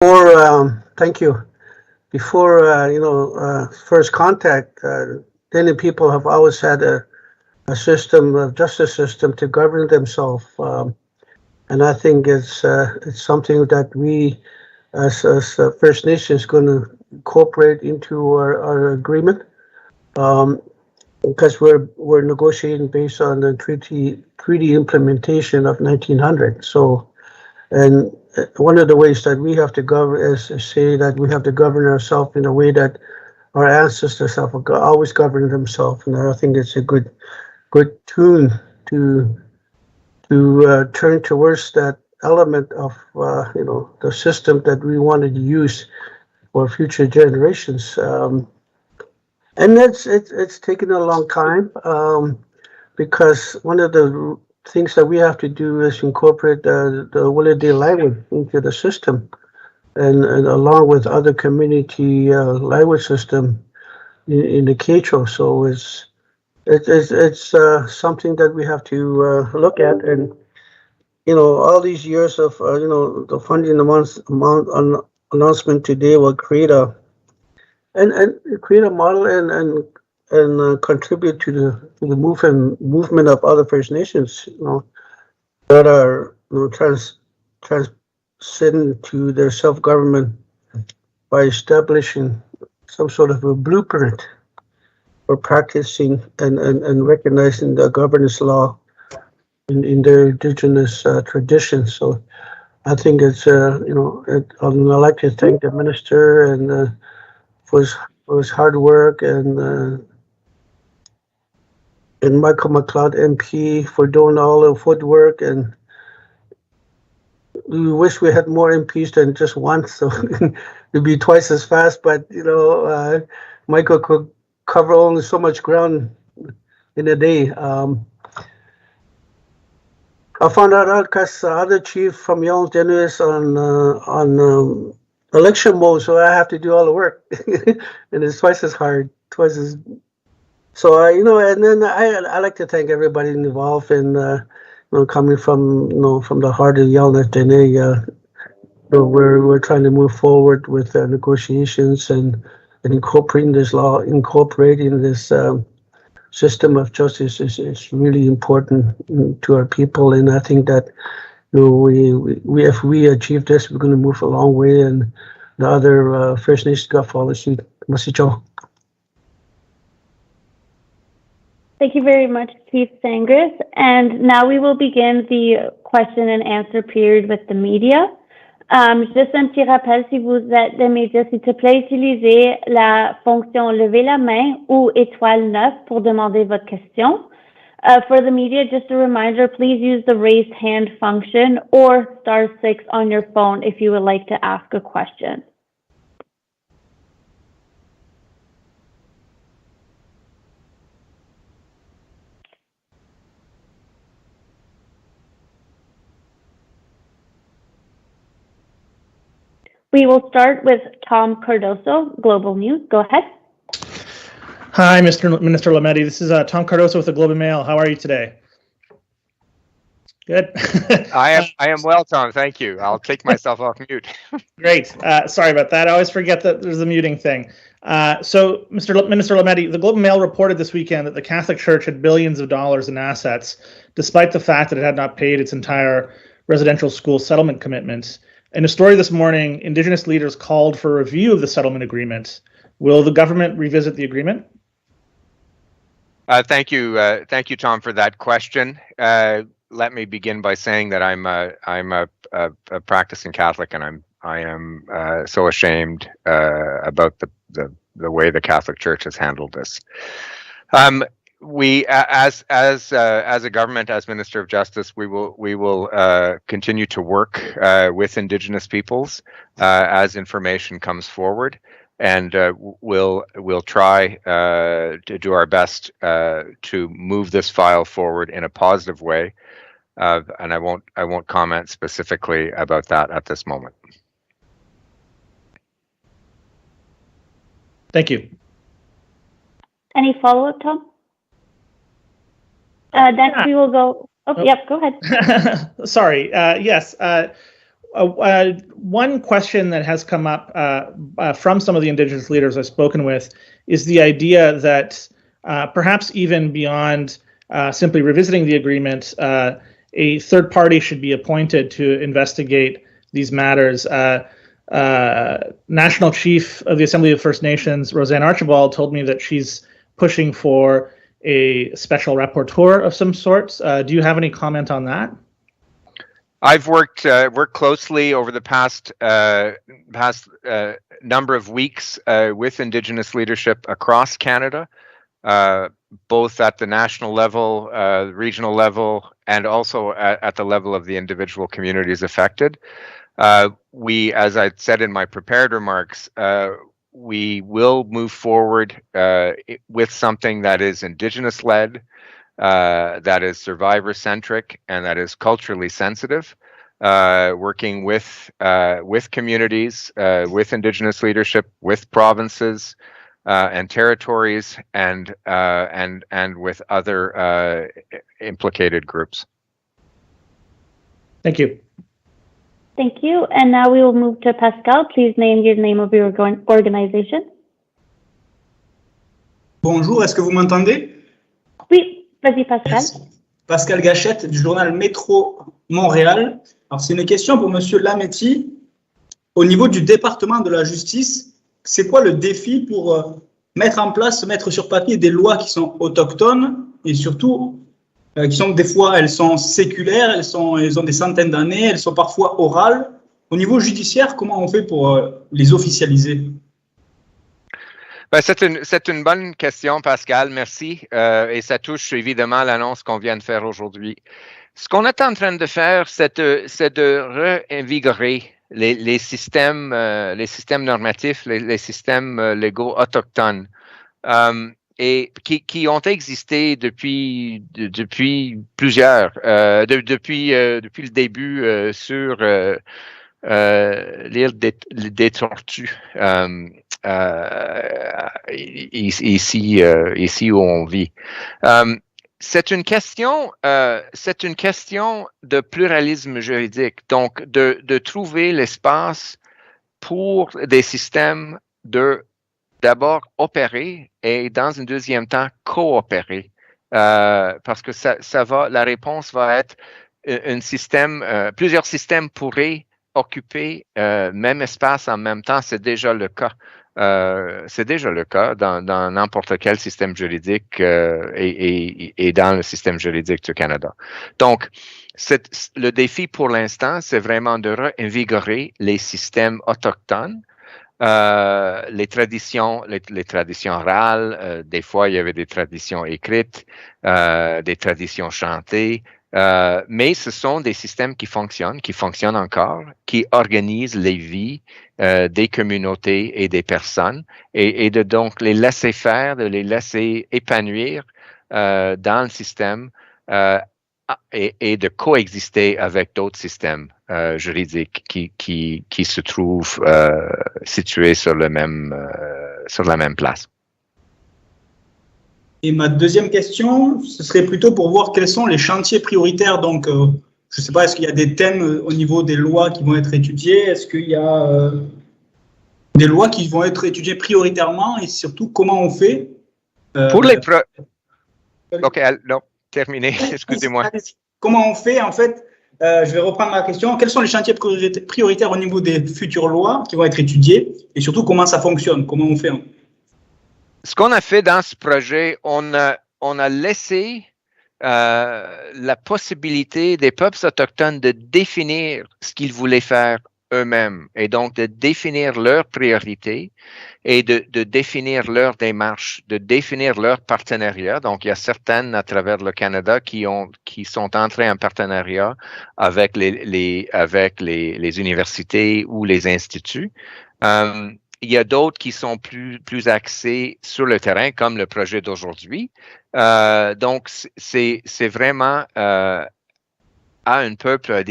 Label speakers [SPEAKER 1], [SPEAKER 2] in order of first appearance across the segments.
[SPEAKER 1] Thank you. Before first contact, Dene people have always had a system, a justice system to govern themselves, and I think it's something that we, as First Nations, going to incorporate into our agreement, because we're negotiating based on the treaty implementation of 1900. So, and one of the ways that we have to govern is to say that we have to govern ourselves in a way that our ancestors have always governed themselves, and I think it's a good tune to turn towards that element of the system that we wanted to use for future generations. And it's taken a long time, because one of the things that we have to do is incorporate the Willowdale language into the system, and along with other community language system in the Quechua. So it's something that we have to look at, and all these years of the funding announcement today will create a model and contribute to the movement of other First Nations, that are transcendent to their self-government by establishing some sort of a blueprint for practicing and recognizing the governance law in their Indigenous traditions. So I think it's I'd like to thank the minister and for his hard work, and Michael McLeod MP for doing all the footwork, and we wish we had more MPs than just one, so it'd be twice as fast. But Michael could cover only so much ground in a day. I found out because the other chief from Yellowknives on election mode, so I have to do all the work, and it's twice as hard, twice as. So and then I like to thank everybody involved in coming from from the heart of Yellowknives, Dene. We're trying to move forward with negotiations and incorporating this law, incorporating this system of justice is really important to our people, and I think that we if we achieve this, we're going to move a long way, and the other First Nations got follow suit. Masicho.
[SPEAKER 2] Thank you very much, Chief Sangris. And now we will begin the question and answer period with the media. Juste un petit rappel, si vous êtes des médias, s'il te plaît, utilisez la fonction lever la main ou étoile 9 pour demander votre question. For the media, just a reminder, please use the raise hand function or *6 on your phone if you would like to ask a question. We will start with Tom Cardoso, Global News. Go ahead.
[SPEAKER 3] Hi, Minister Lametti. This is Tom Cardoso with the Globe and Mail. How are you today? Good.
[SPEAKER 4] I am well, Tom. Thank you. I'll take myself off mute.
[SPEAKER 3] Great. Sorry about that. I always forget that there's a muting thing. So, Minister Lametti, the Globe and Mail reported this weekend that the Catholic Church had billions of dollars in assets, despite the fact that it had not paid its entire residential school settlement commitments. In a story this morning, Indigenous leaders called for a review of the settlement agreement. Will the government revisit the agreement?
[SPEAKER 4] Thank you, Tom, for that question. Let me begin by saying that I'm a practicing Catholic, and I am so ashamed about the way the Catholic Church has handled this. We, as a government, as Minister of Justice, we will continue to work with Indigenous peoples as information comes forward, and we'll try to do our best to move this file forward in a positive way. And I won't comment specifically about that at this moment.
[SPEAKER 3] Thank you.
[SPEAKER 2] Any follow-up, Tom? Next we will go. Oh, yep, go ahead.
[SPEAKER 3] Sorry. Yes. one question that has come up from some of the Indigenous leaders I've spoken with is the idea that perhaps even beyond simply revisiting the agreement, a third party should be appointed to investigate these matters. National Chief of the Assembly of First Nations, Roseanne Archibald, told me that she's pushing for a special rapporteur of some sorts. Do you have any comment on that?
[SPEAKER 4] I've worked closely over the past number of weeks with Indigenous leadership across Canada, both at the national level, regional level, and also at the level of the individual communities affected. We, as I said in my prepared remarks, we will move forward with something that is Indigenous-led, that is survivor-centric, and that is culturally sensitive, working with communities, with Indigenous leadership, with provinces and territories, and with other implicated groups.
[SPEAKER 3] Thank you.
[SPEAKER 2] Thank you. And now we will move to Pascal. Please name your name of your organization.
[SPEAKER 5] Bonjour, est-ce que vous m'entendez?
[SPEAKER 2] Oui, vas-y Pascal.
[SPEAKER 5] Merci. Pascal Gachette du journal Métro Montréal. Alors c'est une question pour Monsieur Lametti. Au niveau du département de la justice, c'est quoi le défi pour mettre sur papier des lois qui sont autochtones et surtout qui sont des fois, elles sont séculaires, elles ont des centaines d'années, elles sont parfois orales. Au niveau judiciaire, comment on fait pour les officialiser?
[SPEAKER 4] Ben, c'est une bonne question, Pascal, merci. Et ça touche évidemment l'annonce qu'on vient de faire aujourd'hui. Ce qu'on est en train de faire, c'est de réinvigorer les systèmes normatifs, les systèmes légaux autochtones. Et qui ont existé depuis le début sur l'île des Tortues, ici où on vit. C'est une question de pluralisme juridique, donc de trouver l'espace pour des systèmes d'abord opérer et dans un deuxième temps coopérer, parce que la réponse va être plusieurs systèmes pourraient occuper même espace en même temps. C'est déjà le cas. Dans n'importe quel système juridique et dans le système juridique du Canada. Donc, le défi pour l'instant, c'est vraiment de réinvigorer les systèmes autochtones. Les traditions orales, des fois il y avait des traditions écrites, des traditions chantées, mais ce sont des systèmes qui fonctionnent encore, qui organisent les vies des communautés et des personnes, et de donc les laisser faire, de les laisser épanouir dans le système et de coexister avec d'autres systèmes juridiques qui se trouvent situés sur la même place.
[SPEAKER 5] Et ma deuxième question, ce serait plutôt pour voir quels sont les chantiers prioritaires. Donc, je ne sais pas, est-ce qu'il y a des thèmes au niveau des lois qui vont être étudiées? Est-ce qu'il y a des lois qui vont être étudiées prioritairement? Et surtout, comment on fait
[SPEAKER 4] pour les OK, non, terminé, excusez-moi.
[SPEAKER 5] Comment on fait, en fait, je vais reprendre ma question. Quels sont les chantiers prioritaires au niveau des futures lois qui vont être étudiées? Et surtout, comment ça fonctionne? Comment on fait?
[SPEAKER 4] Ce qu'on a fait dans ce projet, on a laissé la possibilité des peuples autochtones de définir ce qu'ils voulaient faire eux-mêmes et donc de définir leurs priorités et de définir leur démarche, de définir leur partenariat. Donc, il y a certaines à travers le Canada qui sont entrées en partenariat avec les universités ou les instituts. Il y a d'autres qui sont plus axés sur le terrain, comme le projet d'aujourd'hui. Donc, c'est vraiment à un peuple à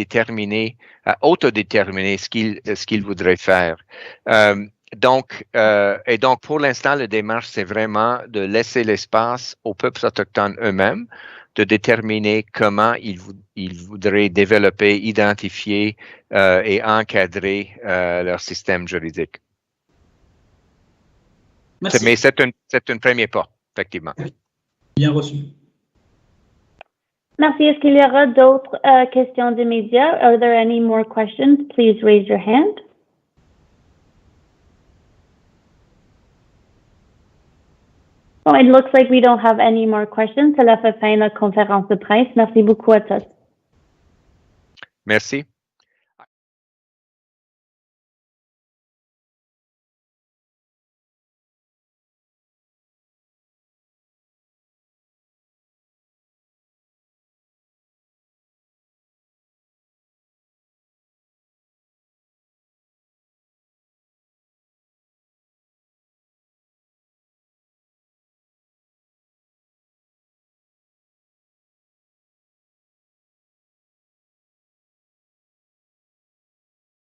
[SPEAKER 4] autodéterminer ce qu'il voudrait faire. Donc, pour l'instant, la démarche, c'est vraiment de laisser l'espace aux peuples autochtones eux-mêmes de déterminer comment ils voudraient développer, identifier et encadrer leur système juridique.
[SPEAKER 5] Merci.
[SPEAKER 4] Mais c'est un premier pas, effectivement.
[SPEAKER 5] Bien reçu.
[SPEAKER 2] Merci. Est-ce qu'il y aura d'autres questions des médias? Are there any more questions? Please raise your hand. Bon, it looks like we don't have any more questions. Cela fait fin de la conférence de presse. Merci beaucoup à tous.
[SPEAKER 4] Merci.